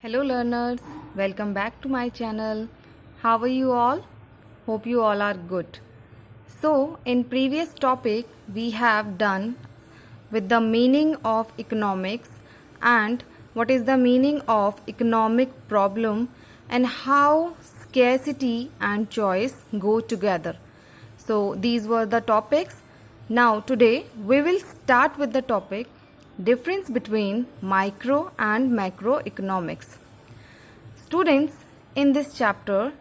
Hello learners, welcome back to my channel. How are you all? Hope you all are good. So in previous topic we have done with the meaning of economics and what is the meaning of economic problem and how scarcity and choice go together. So these were the topics. Now today we will start with the topic difference between micro and macroeconomics. Students, in this chapter,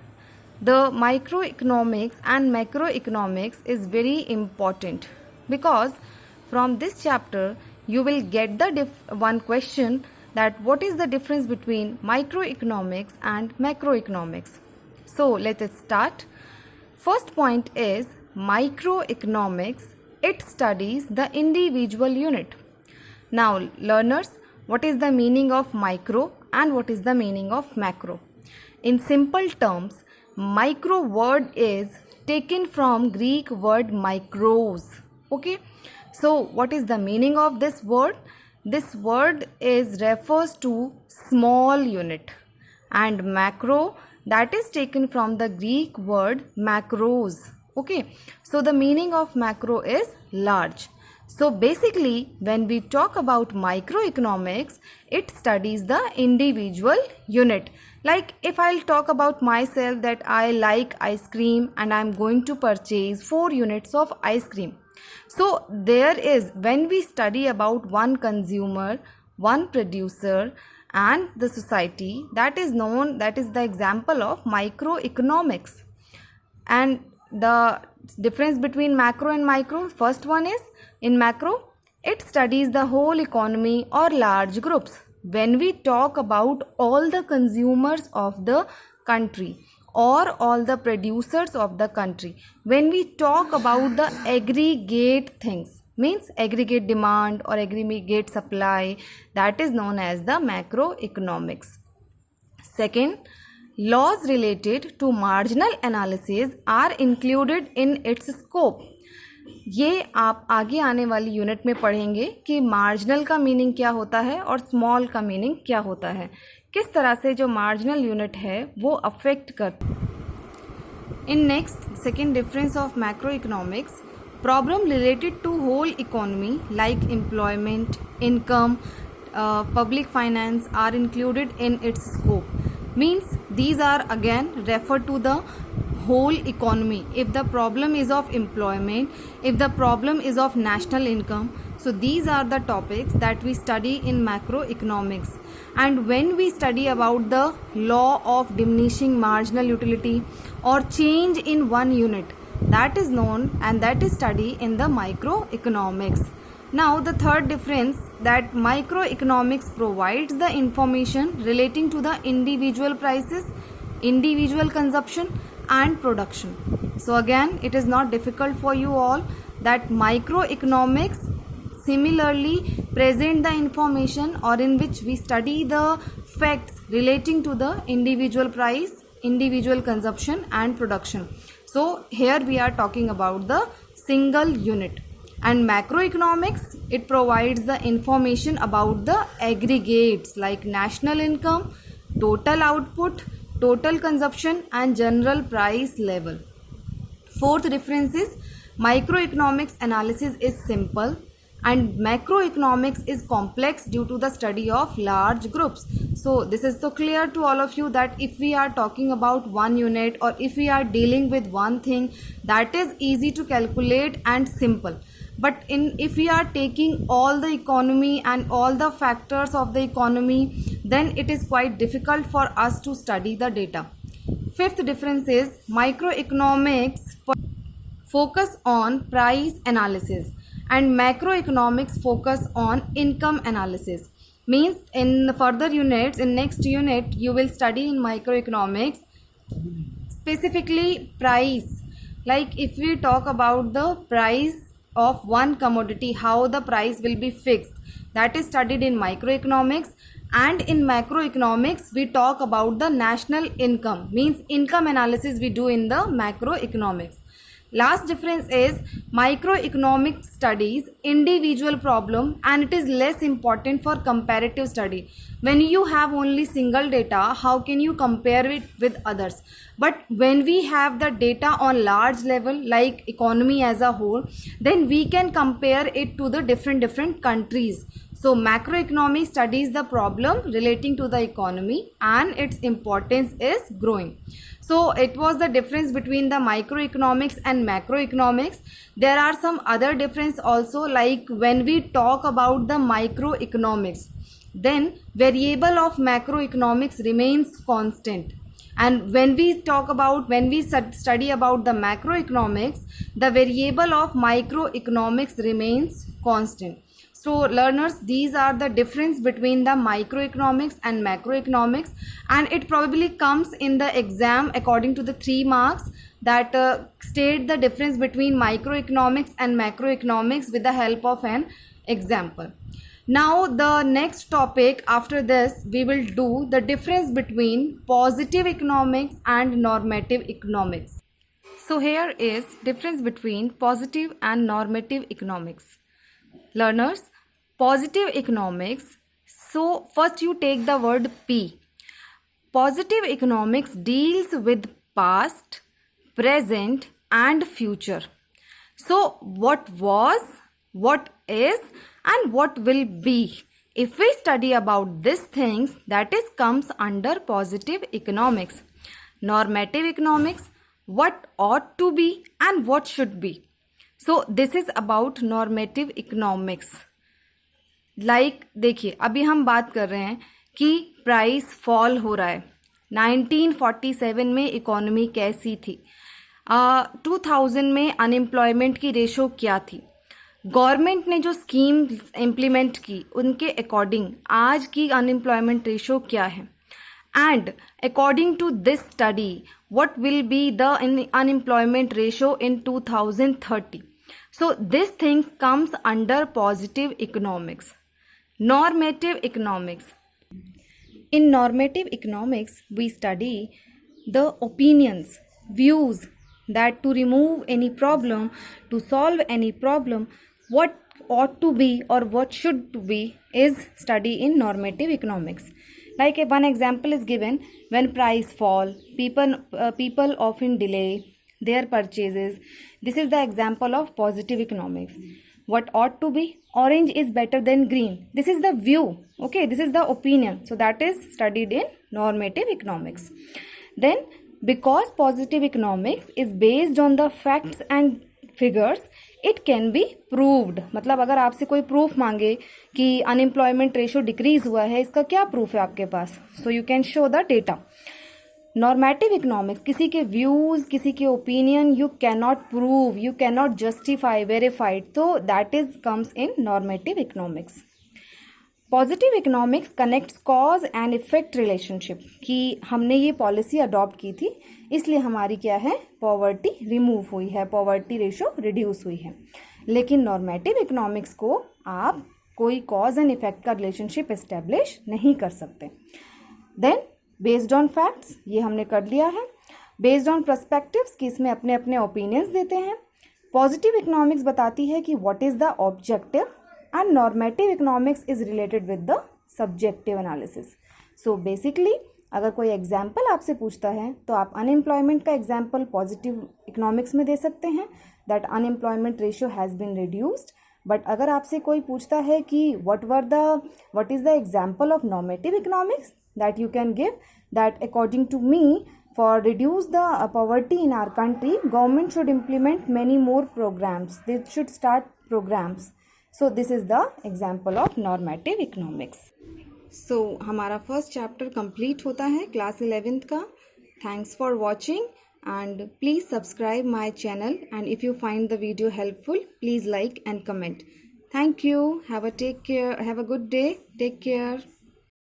the microeconomics and macroeconomics is very important because from this chapter you will get the one question that what is the difference between microeconomics and macroeconomics. So let us start. First point is microeconomics. It studies the individual unit. Now learners, what is the meaning of micro and what is the meaning of macro? In simple terms, micro word is taken from Greek word micros. Okay, so what is the meaning of this word? This word is refers to small unit, and macro, that is taken from the Greek word macros. Okay, so the meaning of macro is large. So basically when we talk about microeconomics, it studies the individual unit. Like if I'll talk about myself that I like ice cream and I'm going to purchase 4 units of ice cream. So there is, when we study about one consumer, one producer and the society, that is known, that is the example of microeconomics. And the difference between macro and micro, first one is in macro, it studies the whole economy or large groups. When we talk about all the consumers of the country or all the producers of the country, when we talk about the aggregate things, means aggregate demand or aggregate supply, that is known as the macroeconomics. Second, laws related to marginal analysis are included in its scope. ये आप आगे आने वाली unit में पढ़ेंगे कि marginal का meaning क्या होता है और स्मॉल का मीनिंग क्या होता है, किस तरह से जो मार्जिनल यूनिट है वो अफेक्ट करता है. In next second difference of macroeconomics, problem related to whole economy like employment, income, public finance are included in its scope. Means these are again refer to the whole economy. If the problem is of employment, if the problem is of national income, so these are the topics that we study in macroeconomics. And when we study about the law of diminishing marginal utility or change in one unit, that is known and that is studied in the microeconomics. Now the third difference, that microeconomics provides the information relating to the individual prices, individual consumption and production. So again it is not difficult for you all that microeconomics similarly present the information or in which we study the facts relating to the individual price, individual consumption and production. So here we are talking about the single unit. And macroeconomics, it provides the information about the aggregates like national income, total output, total consumption and general price level. Fourth difference is microeconomics analysis is simple and macroeconomics is complex due to the study of large groups. So this is so clear to all of you that if we are talking about one unit or if we are dealing with one thing, that is easy to calculate and simple. But if we are taking all the economy and all the factors of the economy, then it is quite difficult for us to study the data. Fifth difference is microeconomics focus on price analysis and macroeconomics focus on income analysis. Means in further units, in next unit, you will study in microeconomics specifically price. Like if we talk about the price of one commodity, how the price will be fixed, that is studied in microeconomics. And in macroeconomics we talk about the national income, means income analysis we do in the macroeconomics. Last difference is microeconomic studies individual problem and it is less important for comparative study. When you have only single data, how can you compare it with others? But when we have the data on large level like economy as a whole, then we can compare it to the different countries. So macroeconomic studies the problem relating to the economy and its importance is growing. So it was the difference between the microeconomics and macroeconomics. There are some other difference also, like when we talk about the microeconomics, then variable of macroeconomics remains constant, and when we study about the macroeconomics, the variable of microeconomics remains constant. So learners, these are the difference between the microeconomics and macroeconomics, and it probably comes in the exam according to the 3 marks that state the difference between microeconomics and macroeconomics with the help of an example. Now the next topic after this, we will do the difference between positive economics and normative economics. So here is difference between positive and normative economics. Learners, positive economics, so first you take the word P. Positive economics deals with past, present and future. So what was, what is and what will be. If we study about these things, that is comes under positive economics. Normative economics, what ought to be and what should be. So this is about normative economics. Like देखिए, अभी हम बात कर रहे हैं कि price fall हो रहा है. 1947 में इकोनॉमी कैसी थी, 2000 में अनएम्प्लॉयमेंट की रेशो क्या थी, गवर्नमेंट ने जो स्कीम इम्प्लीमेंट की उनके अकॉर्डिंग आज की अनएम्प्लॉयमेंट रेशो क्या है, and according to this study what will be the unemployment ratio in 2030. So this thing comes under positive economics. Normative economics. In normative economics we study the opinions, views, that to remove any problem, to solve any problem, what ought to be or what should to be is studied in normative economics. Like one example is given, when price fall, people often delay their purchases. This is the example of positive economics. What ought to be, orange is better than green. This is the view, okay, this is the opinion. So that is studied in normative economics. Then because positive economics is based on the facts and figures, it can be proved. मतलब अगर आपसे कोई proof मांगे कि unemployment ratio decrease हुआ है, इसका क्या प्रूफ है आपके पास, so you can show the data. Normative economics, किसी के व्यूज, किसी के opinion you can not prove, you can not justify, verified, तो that is comes in normative economics. Positive economics connects cause and effect relationship, कि हमने ये policy adopt की थी इसलिए हमारी क्या है, पॉवर्टी रिमूव हुई है, पॉवर्टी रेशो रिड्यूस हुई है. लेकिन नॉर्मेटिव इकोनॉमिक्स को आप कोई कॉज एंड इफेक्ट का रिलेशनशिप एस्टेब्लिश नहीं कर सकते. देन बेस्ड ऑन फैक्ट्स, ये हमने कर लिया है. बेस्ड ऑन पर्सपेक्टिव्स, कि इसमें अपने अपने ओपिनियंस देते हैं. पॉजिटिव इकोनॉमिक्स बताती है कि what is the objective, and normative economics is related with the subjective analysis. So basically अगर कोई एग्जाम्पल आपसे पूछता है तो आप अनएम्प्लॉयमेंट का एग्जाम्पल पॉजिटिव इकोनॉमिक्स में दे सकते हैं, that unemployment ratio has been reduced. But अगर आपसे कोई पूछता है कि what is the example of normative economics, that you can give, that according to me, for reduce the poverty in our country, government should implement many more programs, they should start programs. So this is the example of normative economics. So हमारा first chapter complete होता है class 11th का. Thanks for watching and please subscribe my channel, and if you find the video helpful, please like and comment. Thank you. Have a good day. Take care.